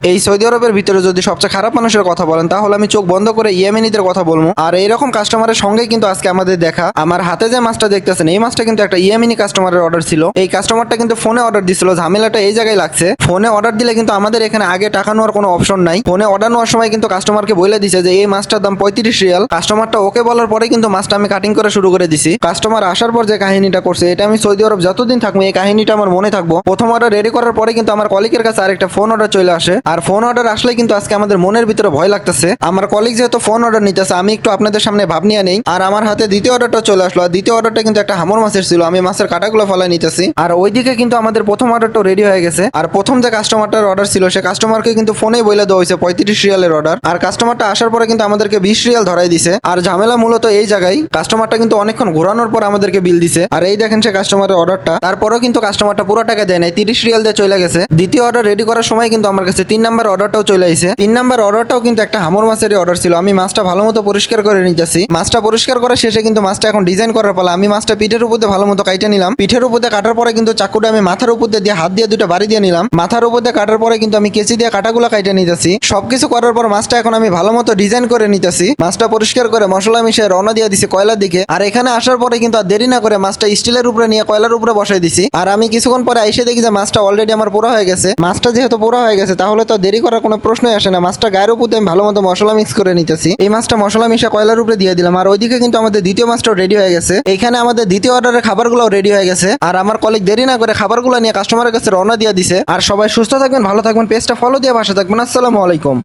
এই সৌদি আরবের ভিতরে যদি সবচেয়ে খারাপ মানুষের কথা বলেন তাহলে আমি চোখ বন্ধ করে ইয়েমেনিদের কথা বলবো। আর এইরকম কাস্টমারের সঙ্গে কিন্তু আজকে আমাদের দেখা। আমার হাতে যে মাছটা দেখতেছেন এই মাছটা কিন্তু একটা ইয়েমেনি কাস্টমারের অর্ডার ছিল। এই কাস্টমারটা কিন্তু ফোনে অর্ডার দিছিল, ঝামেলাটা এই জায়গায় লাগছে। ফোনে অর্ডার দিলে কিন্তু আমাদের এখানে আগে টাকা নেওয়ার কোনো অপশন নাই। ফোনে অর্ডার নেওয়ার সময় কিন্তু কাস্টমারকে বলে দিছে যে এই মাছটার দাম 35 রিয়াল। কাস্টমারটা ওকে বলার পরে কিন্তু মাছটা আমি কাটিং করা শুরু করে দিছি। কাস্টমার আসার পর যে কাহিনীটা করছে এটা আমি সৌদি আরব যতদিন থাকবো এই কাহিনীটা আমার মনে থাকবো। প্রথম অর্ডার রেডি করার পরে কিন্তু আমার কলিগের কাছে আরেকটা ফোন অর্ডার চলে আসে। আর ফোন অর্ডার আসলে কিন্তু আজকে আমাদের মনের ভিতরে ভয় লাগতেছে। আমার কলিগ যেহেতু ফোন অর্ডার নিতেছে আমি একটু আপনাদের সামনে ভাব নিয়ে নেই। আর আমার হাতে দ্বিতীয় অর্ডারটা চলে আসলো। আর দ্বিতীয় অর্ডারটা কিন্তু একটা হামর মাছের ছিল। আমি মাছের কাটাগুলো ফলাই নিতেছি। আর ওইদিকে কিন্তু আমাদের প্রথম অর্ডারটা রেডি হয়ে গেছে। আর প্রথম যে কাস্টমারটার অর্ডার ছিল সে কাস্টমারকে কিন্তু ফোনেই বলে দেওয়া হয়েছে 35 রিয়ালের অর্ডার। আর কাস্টমারটা আসার পরে কিন্তু আমাদেরকে 20 রিয়াল ধরাই দিছে। আর ঝামেলা মূলত এই জায়গায় কাস্টমারটা কিন্তু অনেকক্ষণ ঘোরানোর পর আমাদেরকে বিল দিছে। আর এই দেখেন সে কাস্টমারের অর্ডারটা। তারপরেও কিন্তু কাস্টমারটা পুরো টাকা দেয় নাই, 30 রিয়াল দিয়ে চলে গেছে। দ্বিতীয় অর্ডার রেডি করার সময় কিন্তু আমার কাছে 3 নাম্বার অর্ডারটাও চলে আসে। 3 নাম্বার অর্ডারটাও কিন্তু একটা হামর মাছেরই অর্ডার ছিল। আমি মাছটা ভালো মতো পরিষ্কার করে নিতেছি। মাছটা পরিষ্কার করার শেষে কিন্তু মাছটা এখন ডিজাইন করার পালা। আমি মাছটা পিঠের উপর দিয়ে ভালো মতো কাইটে নিলাম। পিঠের উপর দিয়ে কাটার পরে কিন্তু চাকুটা আমি মাথার উপর দিয়ে হাত দিয়ে দুটো বাড়ি দিয়ে নিলাম। মাথার উপর দিয়ে কাটার পরে কিন্তু আমি কেচি দিয়ে কাটাগুলো কাইটে নিতেছি। সবকিছু করার পর মাছটা এখন আমি ভালো মতো ডিজাইন করে নিতেছি। মাছটা পরিষ্কার করে মশলা মিশিয়ে রওনা দিয়ে দিছি কয়লার দিকে। আর এখানে আসার পরে কিন্তু আর দেরি না করে মাছটা স্টিলের উপরে নিয়ে কয়লার উপরে বসাই দিছি। আর আমি কিছুক্ষণ পরে এসে দেখি যে মাছটা অলরেডি আমার পুরো হয়ে গেছে। মাছটা যেহেতু পুরো হয়ে গেছে তাহলে তো দেরি করার কোনো প্রশ্নই আসে না। মাছটা গায়ের উপর আমি ভালো মতো মশলা মিক্স করে নিতেছি। এই মাছটা মশলা মিশা কয়লার উপরে দিয়ে দিলাম। আর ওইদিকে কিন্তু আমাদের দ্বিতীয় মাছটাও রেডি হয়ে গেছে। এখানে আমাদের দ্বিতীয় অর্ডারের খাবারগুলো রেডি হয়ে গেছে। আর আমার কলিগ দেরি না করে খাবারগুলো নিয়ে কাস্টমারের কাছে রওনা দিয়ে দিছে। আর সবাই সুস্থ থাকবেন, ভালো থাকবেন, পেজটা ফলো দিয়ে পাশে থাকবেন। আসসালামু আলাইকুম।